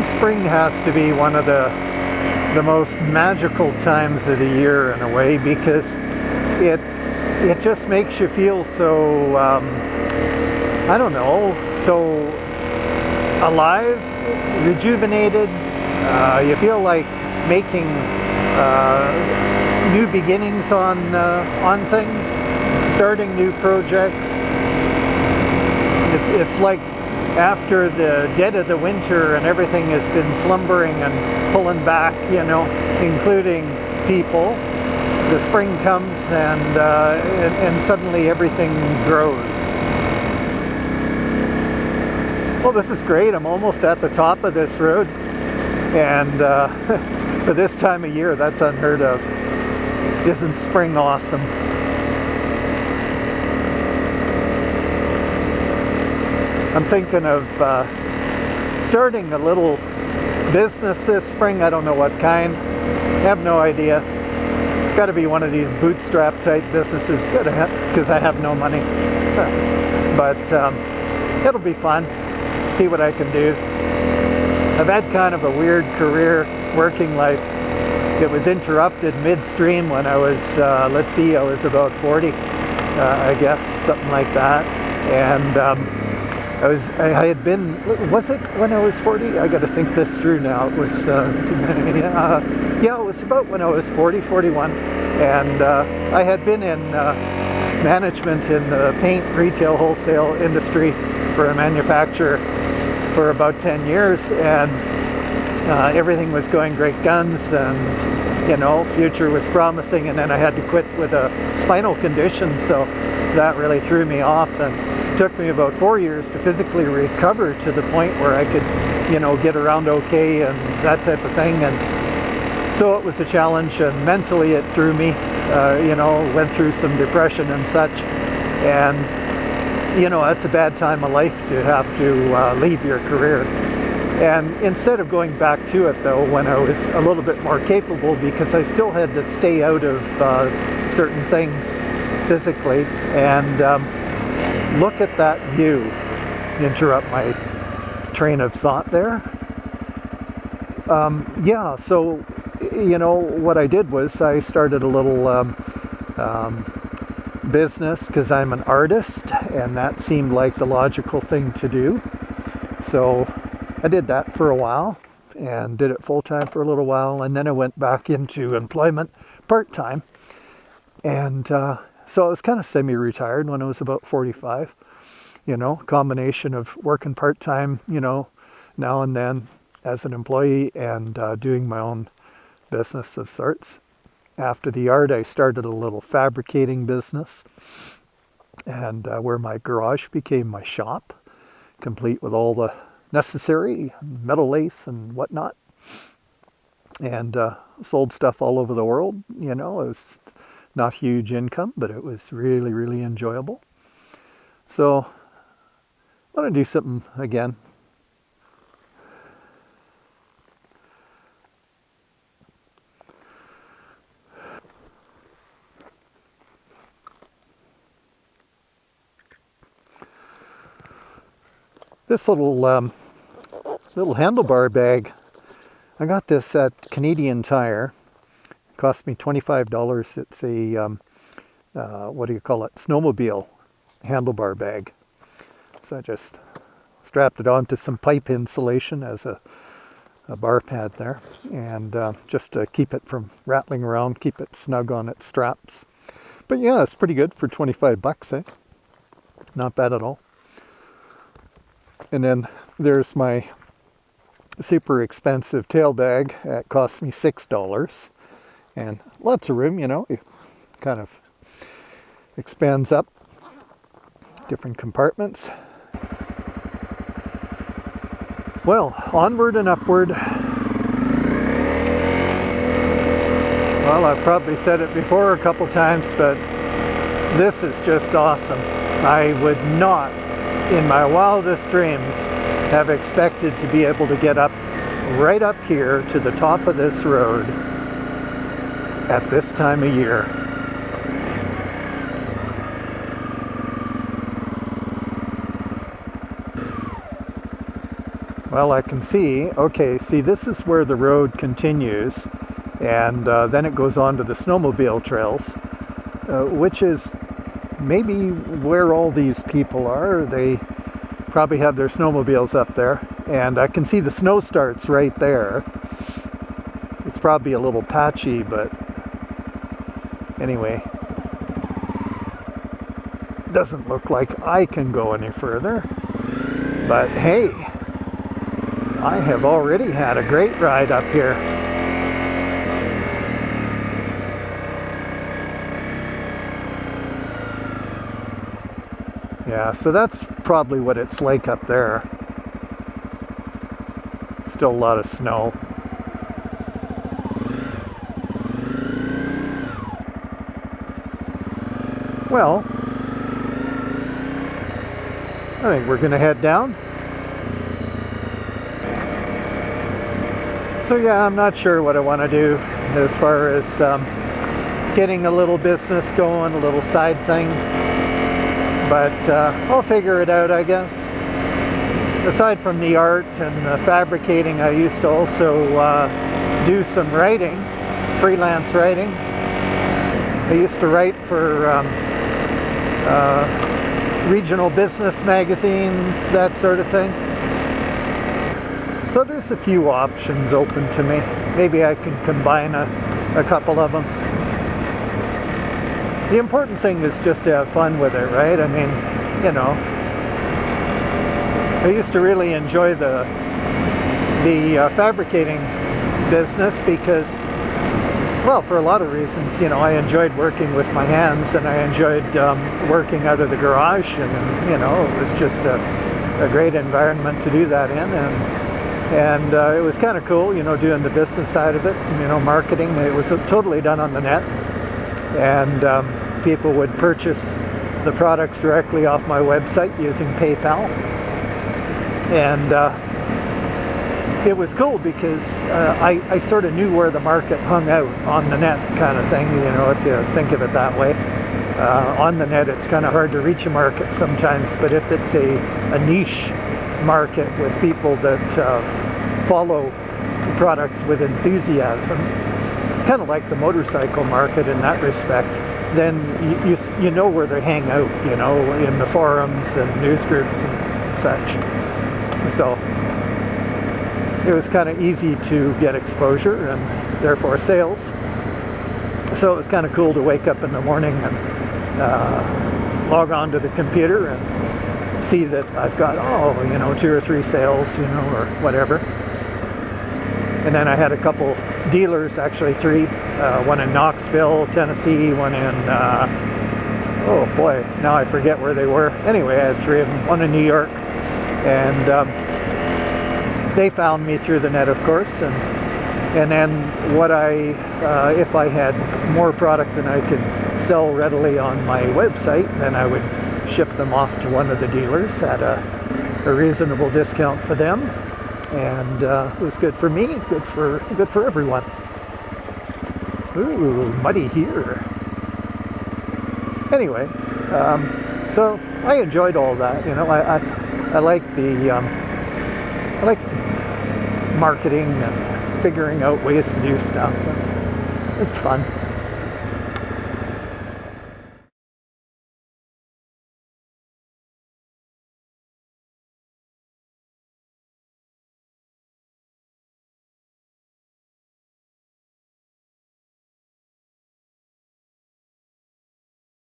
think spring has to be one of the most magical times of the year in a way, because it just makes you feel so I don't know, so alive, rejuvenated. You feel like making new beginnings on things, starting new projects. It's like after the dead of the winter and everything has been slumbering and pulling back, you know, including people, the spring comes and suddenly everything grows. Well, this is great. I'm almost at the top of this road, and for this time of year, that's unheard of. Isn't spring awesome? I'm thinking of starting a little business this spring. I don't know what kind. I have no idea. It's got to be one of these bootstrap type businesses, because I have no money. But it'll be fun. See what I can do. I've had kind of a weird career, working life. It was interrupted midstream when I was, let's see, I was about 40, I guess, something like that. And I had been, was it when I was 40? I got to think this through now. It was, yeah, it was about when I was 40, 41. And I had been in management in the paint retail wholesale industry for a manufacturer for about 10 years, and everything was going great guns, and you know, future was promising. And then I had to quit with a spinal condition, so that really threw me off, and it took me about 4 years to physically recover to the point where I could, you know, get around okay and that type of thing. And so it was a challenge, and mentally it threw me, you know, went through some depression and such. And you know, that's a bad time of life to have to leave your career. And instead of going back to it, though, when I was a little bit more capable, because I still had to stay out of certain things physically, and look at that view. Interrupt my train of thought there. Yeah, so, you know, what I did was I started a little business, because I'm an artist, and that seemed like the logical thing to do. So I did that for a while, and did it full-time for a little while, and then I went back into employment part-time. And so I was kind of semi-retired when I was about 45. You know, combination of working part-time, you know, now and then as an employee, and doing my own business of sorts. After the art, I started a little fabricating business, and where my garage became my shop, complete with all the necessary metal lathe and whatnot, and sold stuff all over the world. You know, it was not huge income, but it was really, really enjoyable. So I want to do something again. This little handlebar bag, I got this at Canadian Tire. It cost me $25. It's a, what do you call it, snowmobile handlebar bag. So I just strapped it onto some pipe insulation as a bar pad there, and just to keep it from rattling around, keep it snug on its straps. But yeah, it's pretty good for 25 bucks, eh? Not bad at all. And then there's my super expensive tail bag. It cost me $6, and lots of room, you know. It kind of expands up different compartments. Well, onward and upward. Well, I've probably said it before a couple times, but this is just awesome. I would not, in my wildest dreams, have expected to be able to get up right up here to the top of this road at this time of year. Well, I can see, okay, see this is where the road continues, and then it goes on to the snowmobile trails, which is maybe where all these people are. They probably have their snowmobiles up there, and I can see the snow starts right there. It's probably a little patchy, but anyway, doesn't look like I can go any further. But hey, I have already had a great ride up here. Yeah, so that's probably what it's like up there. Still a lot of snow. Well, I think we're gonna head down. So yeah, I'm not sure what I want to do as far as getting a little business going, a little side thing. But I'll figure it out, I guess. Aside from the art and the fabricating, I used to also do some writing, freelance writing. I used to write for regional business magazines, that sort of thing. So there's a few options open to me. Maybe I can combine a couple of them. The important thing is just to have fun with it, right? I mean, you know, I used to really enjoy the fabricating business because, well, for a lot of reasons, you know, I enjoyed working with my hands, and I enjoyed working out of the garage, and you know, it was just a great environment to do that in, and it was kind of cool, you know, doing the business side of it, you know, marketing. It was totally done on the net, and people would purchase the products directly off my website using PayPal, and it was cool because I sort of knew where the market hung out on the net, kind of thing, you know, if you think of it that way. On the net, it's kind of hard to reach a market sometimes, but if it's a niche market with people that follow products with enthusiasm, kind of like the motorcycle market in that respect, then you know where they hang out, you know, in the forums and news groups and such. So it was kind of easy to get exposure and therefore sales. So it was kind of cool to wake up in the morning and log on to the computer and see that I've got, oh, you know, 2 or 3 sales, you know, or whatever. And then I had a couple dealers, actually 3, one in Knoxville, Tennessee, one in, oh boy, now I forget where they were. Anyway, I had 3 of them, one in New York, and they found me through the net, of course, and then what if I had more product than I could sell readily on my website, then I would ship them off to one of the dealers at a reasonable discount for them. And it was good for me, good for everyone. Ooh, muddy here. Anyway, so I enjoyed all that. You know, I like I like marketing and figuring out ways to do stuff. It's fun.